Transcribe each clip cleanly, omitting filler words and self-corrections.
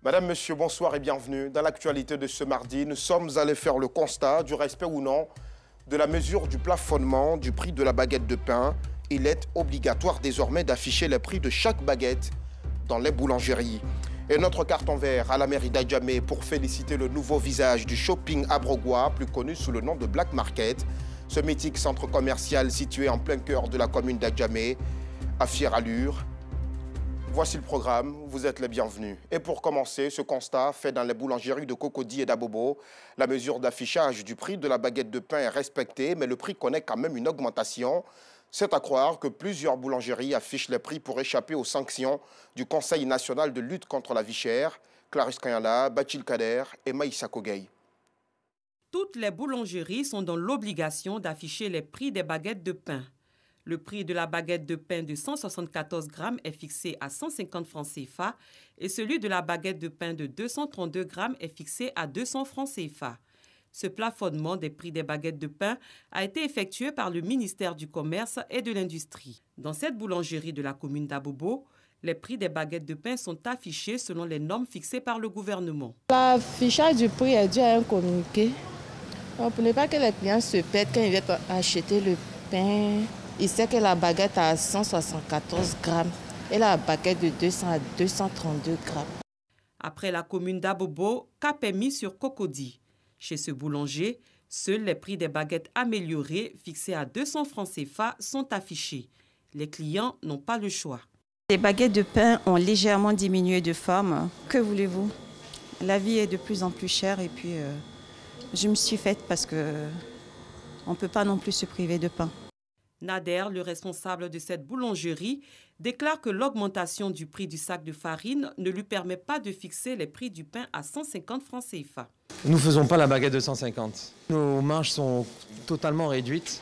Madame, Monsieur, bonsoir et bienvenue. Dans l'actualité de ce mardi, nous sommes allés faire le constat du respect ou non de la mesure du plafonnement du prix de la baguette de pain. Il est obligatoire désormais d'afficher les prix de chaque baguette dans les boulangeries. Et notre carton vert à la mairie d'Adjamé pour féliciter le nouveau visage du shopping abrogois, plus connu sous le nom de Black Market. Ce mythique centre commercial situé en plein cœur de la commune d'Adjamé, à fière allure. Voici le programme, vous êtes les bienvenus. Et pour commencer, ce constat fait dans les boulangeries de Cocody et d'Abobo. La mesure d'affichage du prix de la baguette de pain est respectée, mais le prix connaît quand même une augmentation. C'est à croire que plusieurs boulangeries affichent les prix pour échapper aux sanctions du Conseil national de lutte contre la vie chère. Clarisse Kanyala, Bachil Kader et Maïssa Kogay. Toutes les boulangeries sont dans l'obligation d'afficher les prix des baguettes de pain. Le prix de la baguette de pain de 174 grammes est fixé à 150 francs CFA et celui de la baguette de pain de 232 grammes est fixé à 200 francs CFA. Ce plafonnement des prix des baguettes de pain a été effectué par le ministère du Commerce et de l'Industrie. Dans cette boulangerie de la commune d'Abobo, les prix des baguettes de pain sont affichés selon les normes fixées par le gouvernement. L'affichage du prix est dû à un communiqué. Pour ne pas que les clients se perdent quand ils viennent acheter le pain. Il sait que la baguette a 174 grammes et la baguette de 200 à 232 grammes. Après la commune d'Abobo, cap est mis sur Cocody. Chez ce boulanger, seuls les prix des baguettes améliorées, fixés à 200 francs CFA, sont affichés. Les clients n'ont pas le choix. Les baguettes de pain ont légèrement diminué de forme. Que voulez-vous? La vie est de plus en plus chère et puis je me suis faite parce qu'on ne peut pas non plus se priver de pain. Nader, le responsable de cette boulangerie, déclare que l'augmentation du prix du sac de farine ne lui permet pas de fixer les prix du pain à 150 francs CFA. Nous ne faisons pas la baguette de 150. Nos marges sont totalement réduites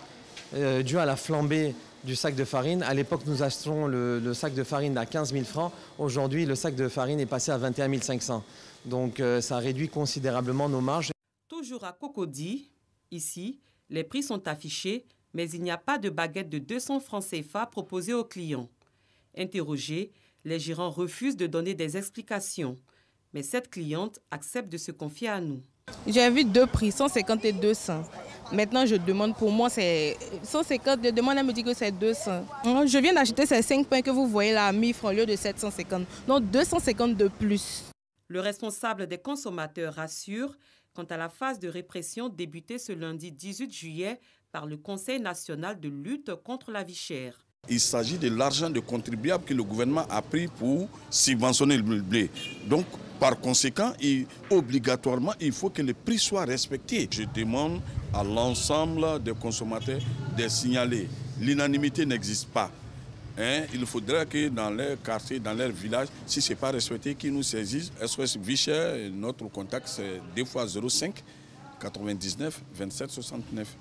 dû à la flambée du sac de farine. À l'époque, nous achetions le sac de farine à 15 000 francs. Aujourd'hui, le sac de farine est passé à 21 500. Donc ça réduit considérablement nos marges. Toujours à Cocody, ici, les prix sont affichés, mais il n'y a pas de baguette de 200 francs CFA proposée aux clients. Interrogés, les gérants refusent de donner des explications. Mais cette cliente accepte de se confier à nous. J'ai vu deux prix, 150 et 200. Maintenant, je demande, pour moi, c'est 150. Je demande, elle me dit que c'est 200. Je viens d'acheter ces 5 pains que vous voyez là à 1000 francs au lieu de 750. Donc 250 de plus. Le responsable des consommateurs rassure quant à la phase de répression débutée ce lundi 18 juillet par le Conseil national de lutte contre la vie chère. Il s'agit de l'argent de contribuables que le gouvernement a pris pour subventionner le blé. Donc, par conséquent, obligatoirement, il faut que les prix soient respectés. Je demande à l'ensemble des consommateurs de signaler. L'unanimité n'existe pas. Il faudrait que dans leur quartier, dans leur village, si ce n'est pas respecté, qu'ils nous saisissent. SOS Vie chère, notre contact, c'est 2 fois 05 99 27 69.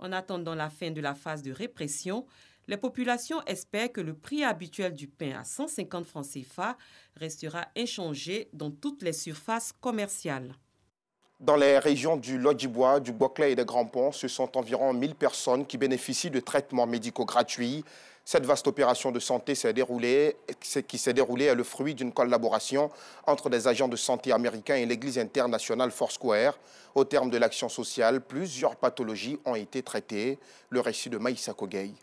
En attendant la fin de la phase de répression, les populations espèrent que le prix habituel du pain à 150 francs CFA restera inchangé dans toutes les surfaces commerciales. Dans les régions du Lodjibois, du Boclé et des Grands Ponts, ce sont environ 1000 personnes qui bénéficient de traitements médicaux gratuits. Cette vaste opération de santé qui s'est déroulée est le fruit d'une collaboration entre des agents de santé américains et l'Église internationale Foursquare. Au terme de l'action sociale, plusieurs pathologies ont été traitées. Le récit de Maïssa Kogay.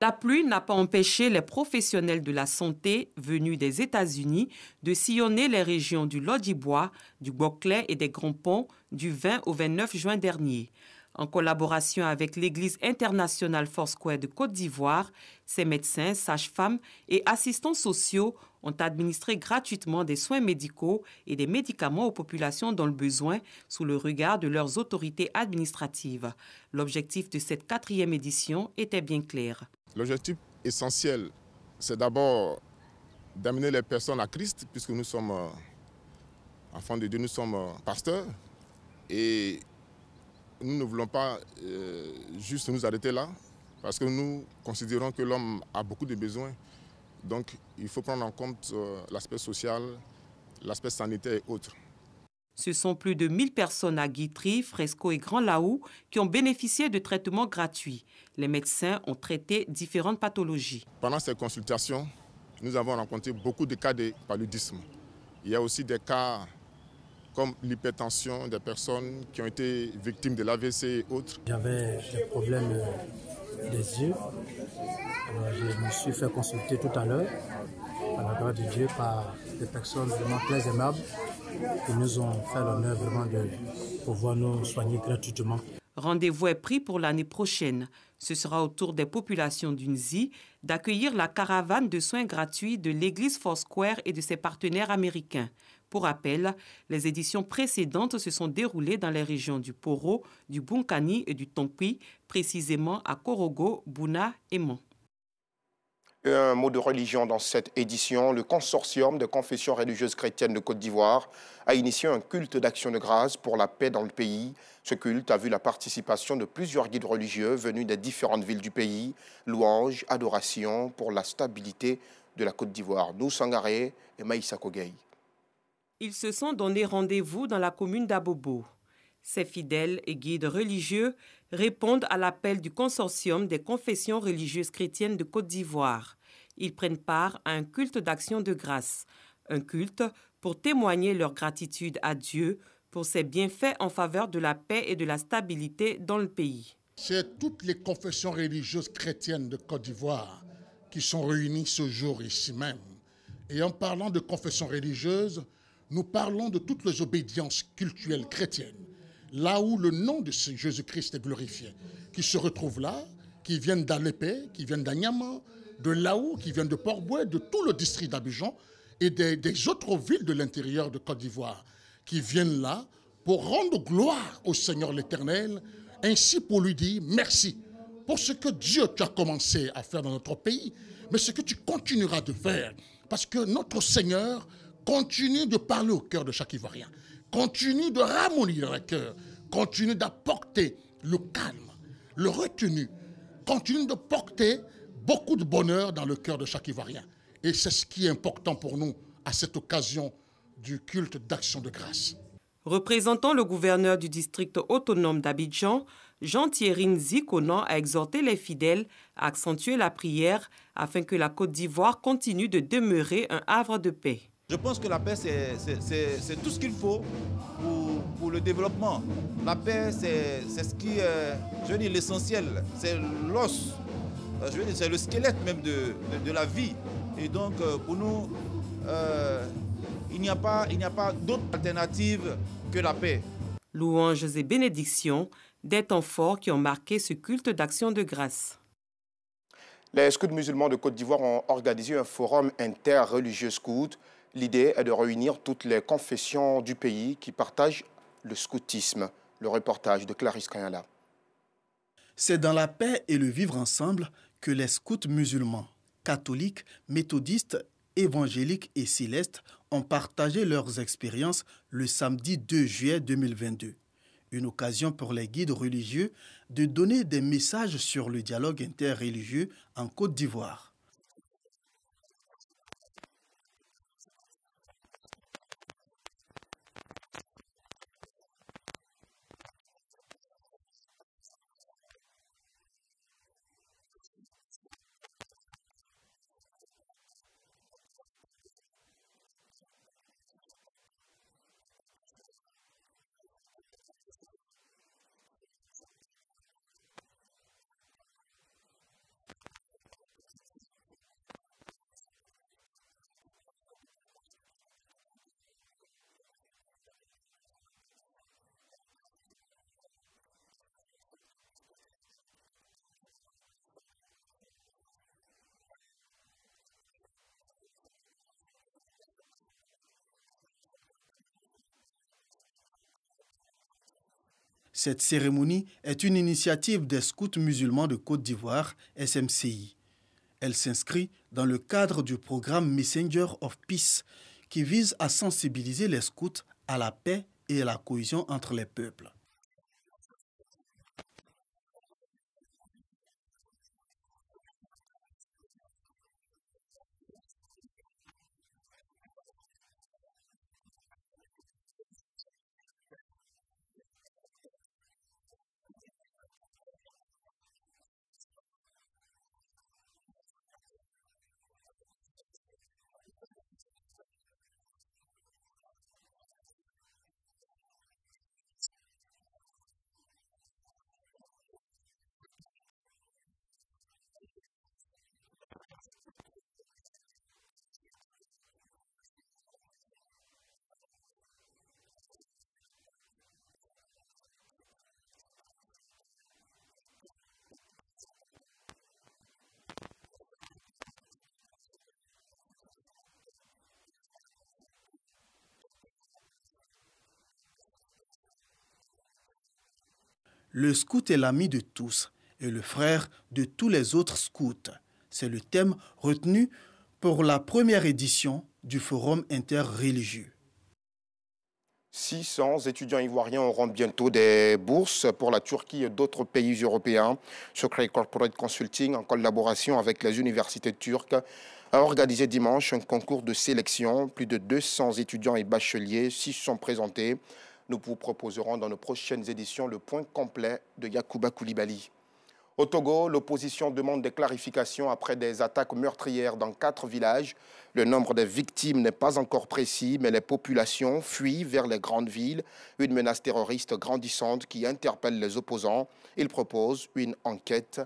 La pluie n'a pas empêché les professionnels de la santé venus des États-Unis de sillonner les régions du Lodjibois, du Boclé et des Grands Ponts du 20 au 29 juin dernier. En collaboration avec l'Église internationale Foursquare de Côte d'Ivoire, ces médecins, sages-femmes et assistants sociaux ont administré gratuitement des soins médicaux et des médicaments aux populations dans le besoin sous le regard de leurs autorités administratives. L'objectif de cette 4e édition était bien clair. L'objectif essentiel, c'est d'abord d'amener les personnes à Christ, puisque nous sommes enfants de Dieu, nous sommes pasteurs. Et nous ne voulons pas juste nous arrêter là, parce que nous considérons que l'homme a beaucoup de besoins. Donc il faut prendre en compte l'aspect social, l'aspect sanitaire et autres. Ce sont plus de 1000 personnes à Guitry, Fresco et Grand Laou qui ont bénéficié de traitements gratuits. Les médecins ont traité différentes pathologies. Pendant ces consultations, nous avons rencontré beaucoup de cas de paludisme. Il y a aussi des cas comme l'hypertension, des personnes qui ont été victimes de l'AVC et autres. J'avais des problèmes des yeux. Alors, je me suis fait consulter tout à l'heure, à la grâce de Dieu, par des personnes vraiment très aimables qui nous ont fait l'honneur vraiment de pouvoir nous soigner gratuitement. Rendez-vous est pris pour l'année prochaine. Ce sera au tour des populations d'Unzi d'accueillir la caravane de soins gratuits de l'église Foursquare et de ses partenaires américains. Pour rappel, les éditions précédentes se sont déroulées dans les régions du Poro, du Bunkani et du Tonkwi, précisément à Korogo, Bouna et Mon. Un mot de religion dans cette édition. Le consortium de confessions religieuses chrétiennes de Côte d'Ivoire a initié un culte d'action de grâce pour la paix dans le pays. Ce culte a vu la participation de plusieurs guides religieux venus des différentes villes du pays. Louanges, adoration pour la stabilité de la Côte d'Ivoire. Nou Sangaré et Maïssa Kogei. Ils se sont donné rendez-vous dans la commune d'Abobo. Ces fidèles et guides religieux répondent à l'appel du consortium des confessions religieuses chrétiennes de Côte d'Ivoire. Ils prennent part à un culte d'action de grâce, un culte pour témoigner leur gratitude à Dieu pour ses bienfaits en faveur de la paix et de la stabilité dans le pays. C'est toutes les confessions religieuses chrétiennes de Côte d'Ivoire qui sont réunies ce jour ici même. Et en parlant de confessions religieuses, nous parlons de toutes les obédiences cultuelles chrétiennes. Là où le nom de Jésus-Christ est glorifié, qui se retrouvent là, qui viennent d'Alépé, qui viennent d'Anyama, de Laou, qui viennent de Port-Bouet, de tout le district d'Abidjan et des autres villes de l'intérieur de Côte d'Ivoire, qui viennent là pour rendre gloire au Seigneur l'Éternel, ainsi pour lui dire merci pour ce que Dieu t'a commencé à faire dans notre pays, mais ce que tu continueras de faire, parce que notre Seigneur continue de parler au cœur de chaque Ivoirien, continue de ramollir le cœur, continue d'apporter le calme, le retenu, continue de porter beaucoup de bonheur dans le cœur de chaque Ivoirien. Et c'est ce qui est important pour nous à cette occasion du culte d'action de grâce. Représentant le gouverneur du district autonome d'Abidjan, Jean-Thierry Nzikonan a exhorté les fidèles à accentuer la prière afin que la Côte d'Ivoire continue de demeurer un havre de paix. Je pense que la paix, c'est tout ce qu'il faut pour le développement. La paix, c'est ce qui est, je veux dire, l'essentiel, c'est l'os, je veux dire, c'est le squelette même de la vie. Et donc, pour nous, il n'y a pas d'autre alternative que la paix. Louanges et bénédictions, des temps forts qui ont marqué ce culte d'action de grâce. Les scouts musulmans de Côte d'Ivoire ont organisé un forum interreligieux scout. L'idée est de réunir toutes les confessions du pays qui partagent le scoutisme. Le reportage de Clarisse Kanyala. C'est dans la paix et le vivre ensemble que les scouts musulmans, catholiques, méthodistes, évangéliques et célestes ont partagé leurs expériences le samedi 2 juillet 2022. Une occasion pour les guides religieux de donner des messages sur le dialogue interreligieux en Côte d'Ivoire. Cette cérémonie est une initiative des scouts musulmans de Côte d'Ivoire, SMCI. Elle s'inscrit dans le cadre du programme Messenger of Peace, qui vise à sensibiliser les scouts à la paix et à la cohésion entre les peuples. Le scout est l'ami de tous et le frère de tous les autres scouts. C'est le thème retenu pour la première édition du Forum interreligieux. 600 étudiants ivoiriens auront bientôt des bourses pour la Turquie et d'autres pays européens. Secret Corporate Consulting, en collaboration avec les universités turques, a organisé dimanche un concours de sélection. Plus de 200 étudiants et bacheliers s'y sont présentés. Nous vous proposerons dans nos prochaines éditions le point complet de Yacouba Koulibaly. Au Togo, l'opposition demande des clarifications après des attaques meurtrières dans 4 villages. Le nombre des victimes n'est pas encore précis, mais les populations fuient vers les grandes villes. Une menace terroriste grandissante qui interpelle les opposants. Ils proposent une enquête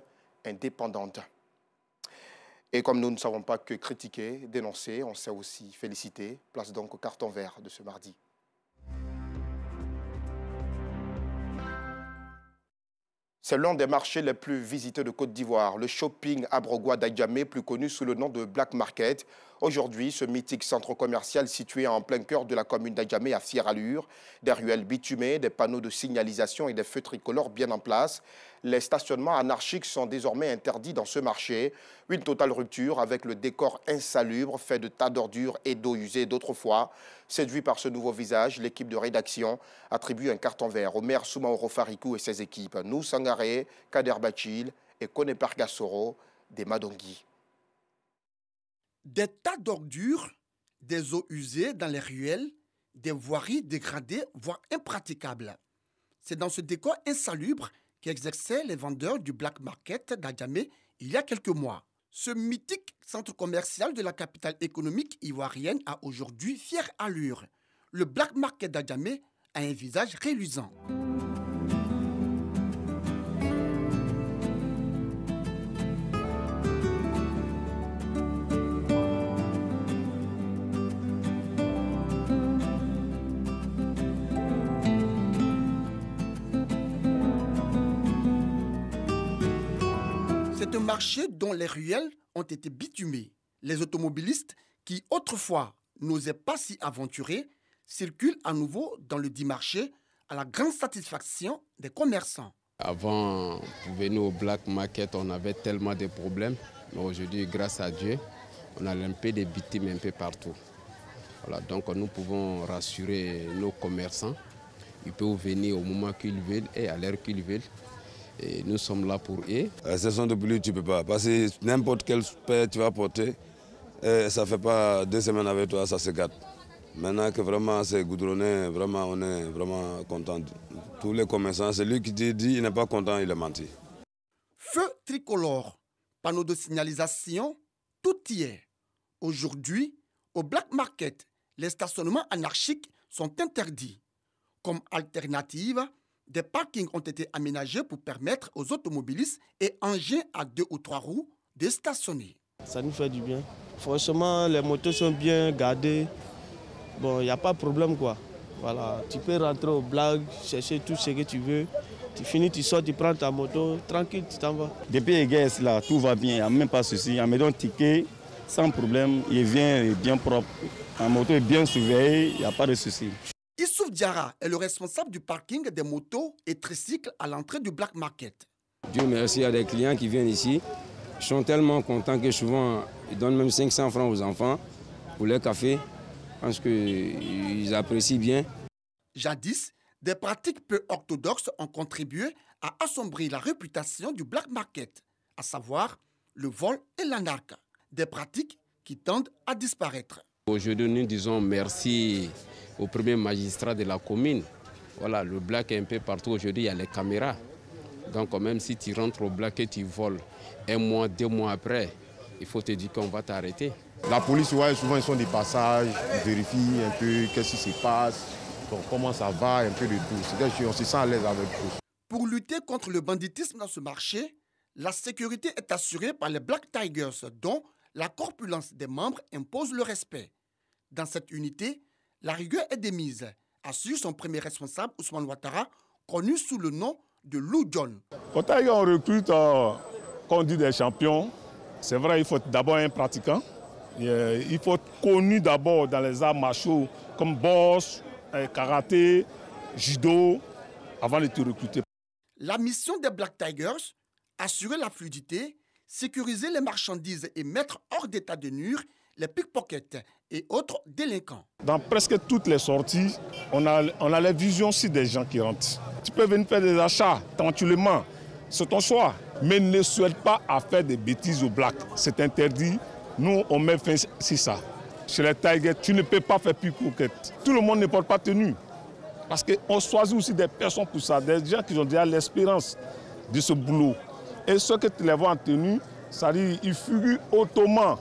indépendante. Et comme nous ne savons pas que critiquer, dénoncer, on sait aussi féliciter. Place donc au carton vert de ce mardi. C'est l'un des marchés les plus visités de Côte d'Ivoire, le shopping Abrogua d'Adjamé, plus connu sous le nom de Black Market. Aujourd'hui, ce mythique centre commercial situé en plein cœur de la commune d'Adjamé à fière allure, des ruelles bitumées, des panneaux de signalisation et des feux tricolores bien en place. Les stationnements anarchiques sont désormais interdits dans ce marché. Une totale rupture avec le décor insalubre fait de tas d'ordures et d'eau usée d'autrefois. Séduit par ce nouveau visage, l'équipe de rédaction attribue un carton vert au maire Soumaoro Farikou et ses équipes. Nou Sangaré, Kader Bachil et Kone Pargassoro des Madongi. Des tas d'ordures, des eaux usées dans les ruelles, des voiries dégradées, voire impraticables. C'est dans ce décor insalubre qu'exerçaient les vendeurs du Black Market d'Adjamé il y a quelques mois. Ce mythique centre commercial de la capitale économique ivoirienne a aujourd'hui fière allure. Le Black Market d'Adjamé a un visage reluisant. C'est un marché dont les ruelles ont été bitumées. Les automobilistes qui autrefois n'osaient pas s'y aventurer circulent à nouveau dans le dit marché à la grande satisfaction des commerçants. Avant, pour venir au Black Market, on avait tellement de problèmes. Mais aujourd'hui, grâce à Dieu, on a un peu de victimes un peu partout. Voilà, donc nous pouvons rassurer nos commerçants. Ils peuvent venir au moment qu'ils veulent et à l'heure qu'ils veulent. Et nous sommes là pour eux. Ce sont de plus, tu ne peux pas. Parce que n'importe quel paire tu vas porter, ça ne fait pas 2 semaines avec toi, ça se gâte. Maintenant que vraiment c'est goudronné, vraiment, on est vraiment content. Tous les commerçants, celui qui dit il n'est pas content, il est menti. Feu tricolore, panneaux de signalisation, tout y est. Aujourd'hui, au Black Market, les stationnements anarchiques sont interdits. Comme alternative, des parkings ont été aménagés pour permettre aux automobilistes et engins à 2 ou 3 roues de stationner. Ça nous fait du bien. Franchement, les motos sont bien gardées. Bon, il n'y a pas de problème quoi. Voilà, tu peux rentrer au Black, chercher tout ce que tu veux. Tu finis, tu sors, tu prends ta moto, tranquille, tu t'en vas. Depuis les gars, là, tout va bien, il n'y a même pas de souci. En mettant ticket, sans problème, il vient, il est bien propre. La moto est bien surveillée, il n'y a pas de souci. Issouf Diarra est le responsable du parking des motos et tricycles à l'entrée du Black Market. Dieu merci, il y a des clients qui viennent ici. Ils sont tellement contents que souvent, ils donnent même 500 francs aux enfants pour leur café. Je pense qu'ils apprécient bien. Jadis, des pratiques peu orthodoxes ont contribué à assombrir la réputation du Black Market, à savoir le vol et l'anarque. Des pratiques qui tendent à disparaître. Aujourd'hui, nous disons merci au premier magistrat de la commune. Voilà, le Black est un peu partout. Aujourd'hui, il y a les caméras. Donc même si tu rentres au Black et tu voles 1 mois, 2 mois après, il faut te dire qu'on va t'arrêter. La police, ouais, souvent ils sont des passages, ils vérifient un peu qu'est-ce qui se passe, donc, comment ça va, un peu de tout. C'est-à-dire qu'on se sent à l'aise avec tout. Pour lutter contre le banditisme dans ce marché, la sécurité est assurée par les Black Tigers, dont la corpulence des membres impose le respect. Dans cette unité, la rigueur est démise, assure son premier responsable, Ousmane Ouattara, connu sous le nom de Lou John. Au Tiger, on recrute, quand on dit des champions, c'est vrai, il faut d'abord un pratiquant. Il faut être connu d'abord dans les arts martiaux comme boxe, karaté, judo, avant de te recruter. La mission des Black Tigers, assurer la fluidité, sécuriser les marchandises et mettre hors d'état de nuire les pickpockets et autres délinquants. Dans presque toutes les sorties, on a la vision aussi des gens qui rentrent. Tu peux venir faire des achats tranquillement, c'est ton choix. Mais ne souhaite pas à faire des bêtises au black. C'est interdit. Nous, on met fin à ça. Chez les Tigers, tu ne peux pas faire pickpocket. Tout le monde ne porte pas tenue. Parce qu'on choisit aussi des personnes pour ça, des gens qui ont déjà l'espérance de ce boulot. Et ceux que tu les vois en tenue, ça dit ils figurent autrement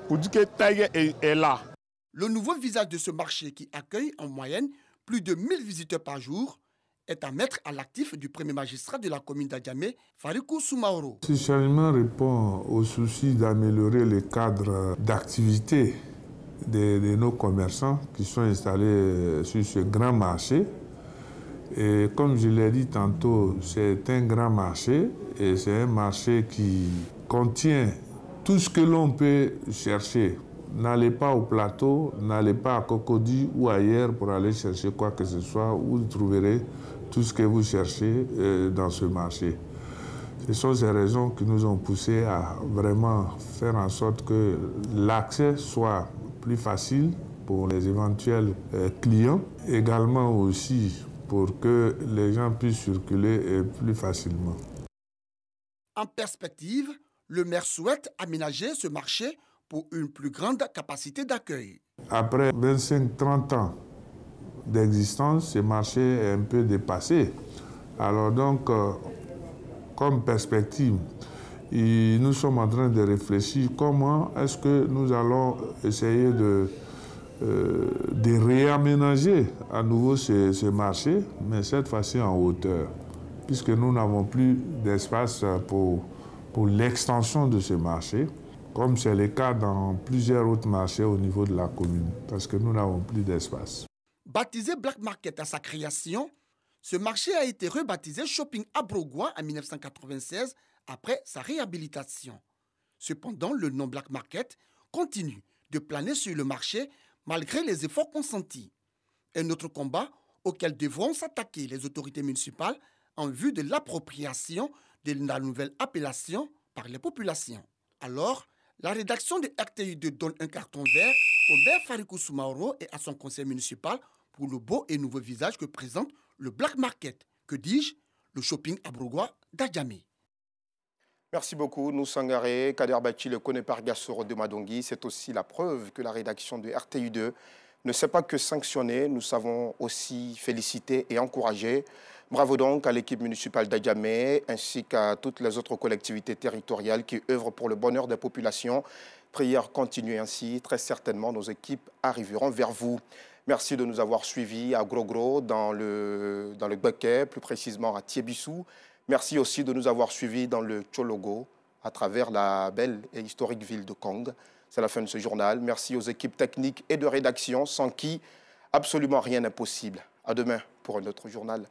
pour dire que Tiger est là. Le nouveau visage de ce marché qui accueille en moyenne plus de 1000 visiteurs par jour est à mettre à l'actif du premier magistrat de la commune d'Adjamé, Farikou Soumaoro. Ce changement répond au souci d'améliorer le cadre d'activité de nos commerçants qui sont installés sur ce grand marché. Et comme je l'ai dit tantôt, c'est un grand marché et c'est un marché qui contient tout ce que l'on peut chercher. N'allez pas au plateau, n'allez pas à Cocody ou ailleurs pour aller chercher quoi que ce soit, où vous trouverez tout ce que vous cherchez dans ce marché. Ce sont ces raisons qui nous ont poussés à vraiment faire en sorte que l'accès soit plus facile pour les éventuels clients, également aussi pour que les gens puissent circuler plus facilement. En perspective, le maire souhaite aménager ce marché pour une plus grande capacité d'accueil. Après 25-30 ans d'existence, ce marché est un peu dépassé. Alors donc, comme perspective, nous sommes en train de réfléchir comment est-ce que nous allons essayer de réaménager à nouveau ce marché, mais cette fois-ci en hauteur, puisque nous n'avons plus d'espace pour l'extension de ce marché, comme c'est le cas dans plusieurs autres marchés au niveau de la commune, parce que nous n'avons plus d'espace. Baptisé Black Market à sa création, ce marché a été rebaptisé Shopping Abrogois en 1996 après sa réhabilitation. Cependant, le nom Black Market continue de planer sur le marché malgré les efforts consentis. Un autre combat auquel devront s'attaquer les autorités municipales en vue de l'appropriation de la nouvelle appellation par les populations. Alors, la rédaction de RTI2 donne un carton vert au maire Farikou Soumaoro et à son conseil municipal pour le beau et nouveau visage que présente le Black Market, que dis-je, le shopping abrogois d'Adjamé. Merci beaucoup, Noussangare. Kader Bachi, le connaît par Gassoro de Madongui. C'est aussi la preuve que la rédaction de RTI2 ne sait pas que sanctionner. Nous savons aussi féliciter et encourager. Bravo donc à l'équipe municipale d'Adjamé ainsi qu'à toutes les autres collectivités territoriales qui œuvrent pour le bonheur des populations. Prière continue ainsi. Très certainement, nos équipes arriveront vers vous. Merci de nous avoir suivis à Grogro, dans le Beké, plus précisément à Tiébissou. Merci aussi de nous avoir suivis dans le Tchologo, à travers la belle et historique ville de Kong. C'est la fin de ce journal. Merci aux équipes techniques et de rédaction, sans qui absolument rien n'est possible. À demain pour un autre journal.